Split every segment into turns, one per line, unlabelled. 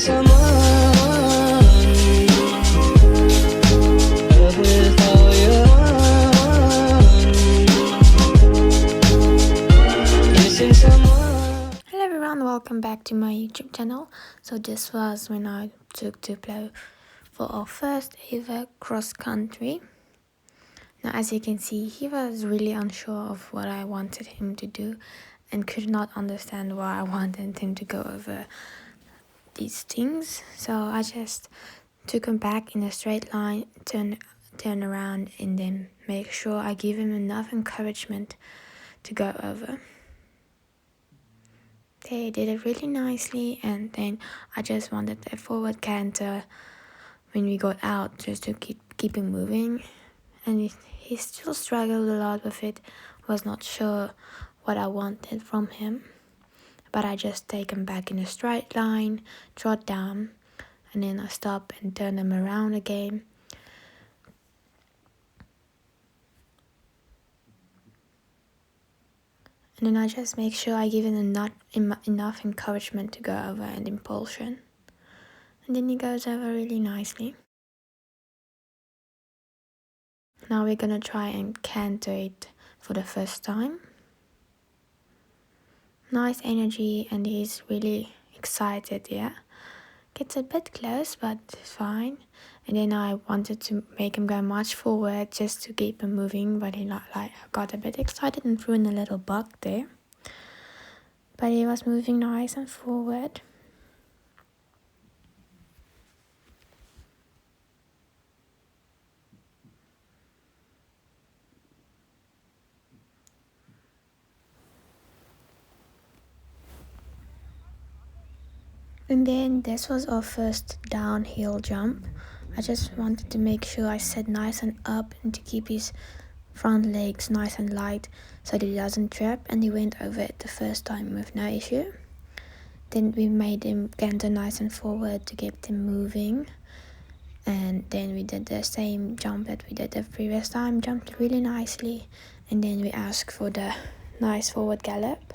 someone, love is all you want, missing someone.
Hello everyone, welcome back to my YouTube channel. So this was when I took Duplo for our first ever cross country. Now as you can see, he was really unsure of what I wanted him to do and could not understand why I wanted him to go over these things. So I just took him back in a straight line, turn around, and then make sure I give him enough encouragement to go over. They did it really nicely, and then I just wanted a forward canter when we got out just to keep him moving. And he still struggled a lot with it, was not sure what I wanted from him. But I just take him back in a straight line, trot down, and then I stop and turn him around again. And then I just make sure I give him enough encouragement to go over and impulsion. And then he goes over really nicely. Now we're gonna try and canter it for the first time. Nice energy, and he's really excited, yeah. Gets a bit close, but it's fine. And then I wanted to make him go much forward just to keep him moving, but he got a bit excited and threw in a little bug there. But he was moving nice and forward. And then this was our first downhill jump. I just wanted to make sure I set nice and up and to keep his front legs nice and light so that he doesn't trip, and he went over it the first time with no issue. Then we made him canter nice and forward to keep him moving, and then we did the same jump that we did the previous time, jumped really nicely, and then we asked for the nice forward gallop.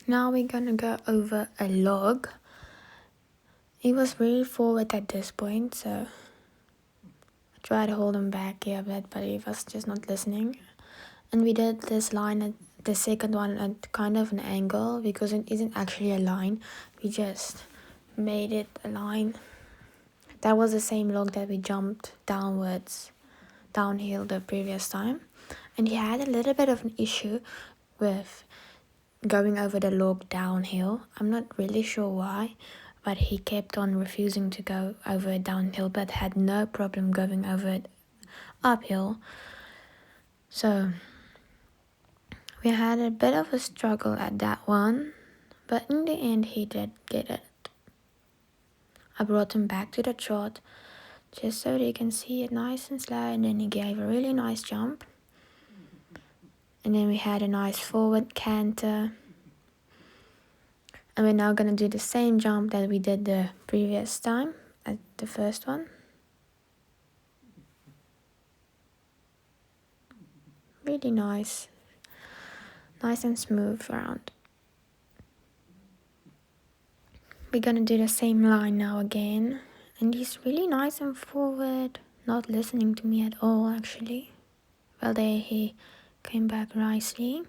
Now we're gonna go over a log. He was really forward at this point, so I tried to hold him back here a bit, but he was just not listening. And we did this line at the second one at kind of an angle because it isn't actually a line. We just made it a line. That was the same log that we jumped downhill the previous time. And he had a little bit of an issue with going over the log downhill. I'm not really sure why, but he kept on refusing to go over it downhill, but had no problem going over it uphill. So we had a bit of a struggle at that one, but in the end he did get it. I brought him back to the trot just so they can see it nice and slow, and then he gave a really nice jump. And then we had a nice forward canter. And we're now gonna do the same jump that we did the previous time at the first one. Really nice. Nice and smooth around. We're gonna do the same line now again. And he's really nice and forward, not listening to me at all actually. Well, there he came back nicely.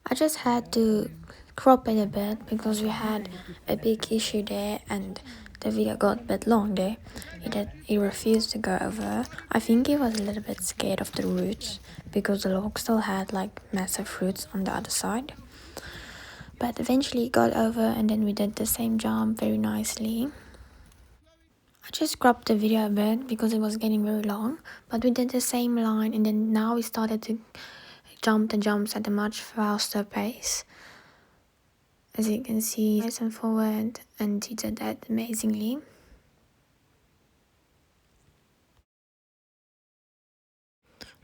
I just had to crop it a bit because we had a big issue there and the video got a bit long there. He refused to go over. I think he was a little bit scared of the roots because the log still had like massive roots on the other side. But eventually he got over, and then we did the same jump very nicely. I just cropped the video a bit because it was getting very long, but we did the same line, and then now we started to jump the jumps at a much faster pace. As you can see, nice and forward, and he did that amazingly.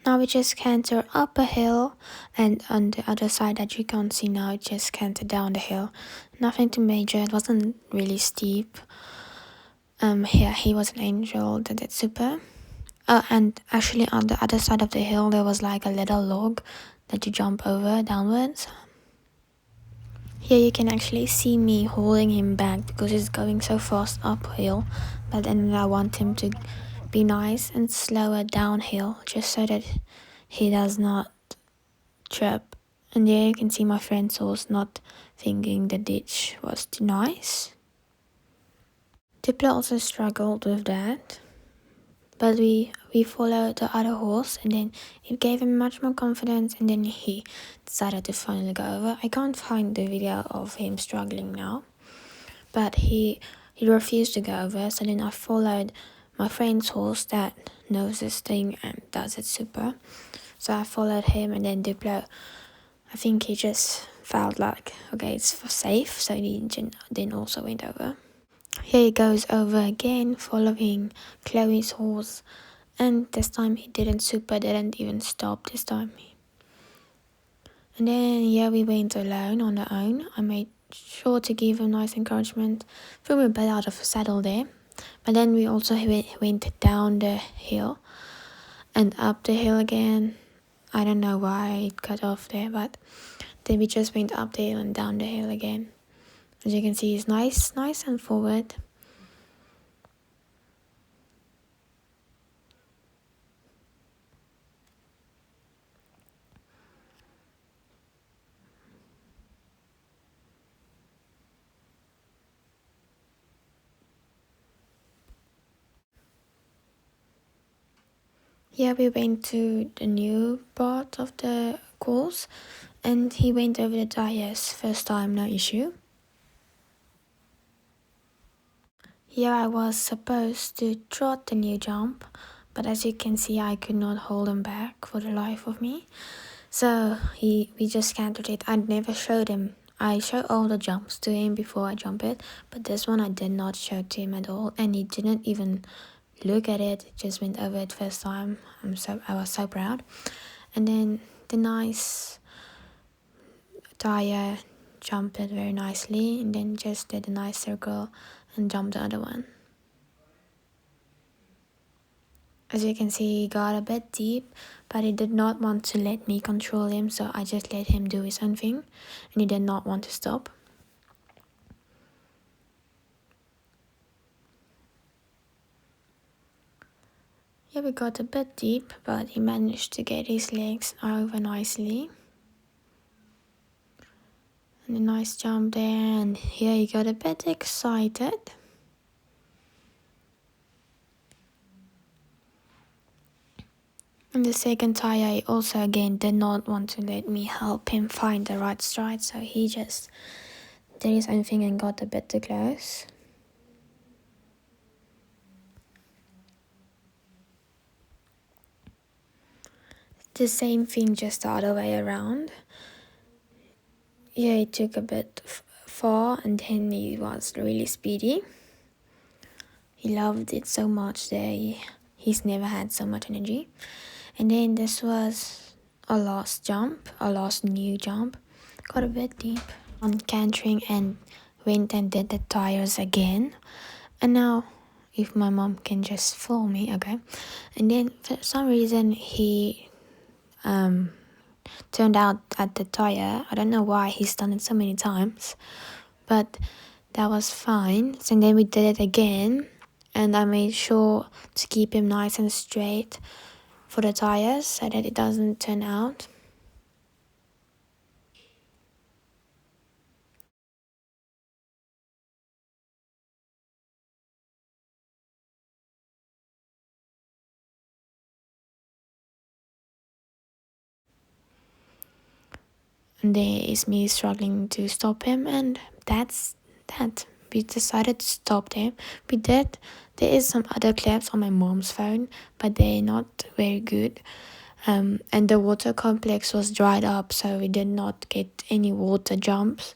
Now we just canter up a hill, and on the other side that you can't see now, it just canter down the hill. Nothing too major, it wasn't really steep. Here he was an angel that did super. And actually on the other side of the hill there was like a little log that you jump over downwards. Here you can actually see me holding him back because he's going so fast uphill, but then I want him to be nice and slower downhill just so that he does not trip. And there you can see my friend's horse not thinking the ditch was too nice. Duplo also struggled with that, but we followed the other horse, and then it gave him much more confidence, and then he decided to finally go over. I can't find the video of him struggling now, but he refused to go over, so then I followed my friend's horse that knows this thing and does it super. So I followed him, and then Duplo, I think he just felt like, okay, it's safe, so he then also went over. Here he goes over again, following Chloe's horse, and this time he didn't super, didn't even stop this time. And then yeah, we went alone on our own. I made sure to give him nice encouragement, threw him a bit out of the saddle there. But then we also went down the hill and up the hill again. I don't know why it cut off there, but then we just went up the hill and down the hill again. As you can see, it's nice and forward. Yeah, we went to the new part of the course, and he went over the tires first time, no issue. Here I was supposed to trot the new jump, but as you can see I could not hold him back for the life of me. So we just cantered it. I never showed him. I show all the jumps to him before I jump it, but this one I did not show to him at all, and he didn't even look at it, just went over it first time. I was so proud. And then the nice tire jumped it very nicely, and then just did a nice circle and jumped the other one. As you can see, he got a bit deep, but he did not want to let me control him, so I just let him do his own thing, and he did not want to stop. Yeah, we got a bit deep, but he managed to get his legs over nicely. And a nice jump there, and here he got a bit excited. And the second tire, he also again did not want to let me help him find the right stride, so he just did his own thing and got a bit too close. The same thing, just the other way around. Yeah, he took a bit far, and then he was really speedy. He loved it so much there. He's never had so much energy. And then this was our last new jump. Got a bit deep on cantering and went and did the tires again. And now, if my mom can just follow me, okay. And then for some reason he turned out at the tire. I don't know why, he's done it so many times, but that was fine. So then we did it again, and I made sure to keep him nice and straight for the tires so that it doesn't turn out. And there is me struggling to stop him, and that's that. We decided to stop there. We did. There is some other clips on my mom's phone, but they're not very good. And the water complex was dried up, so we did not get any water jumps.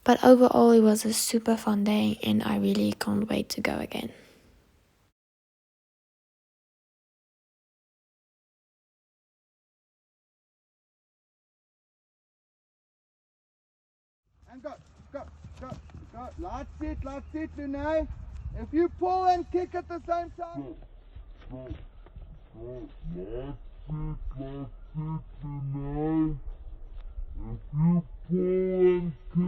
But overall, it was a super fun day, and I really can't wait to go again.
And go, go, go, go. That's it, Vinay. If you pull and kick at the same time. If you pull and kick.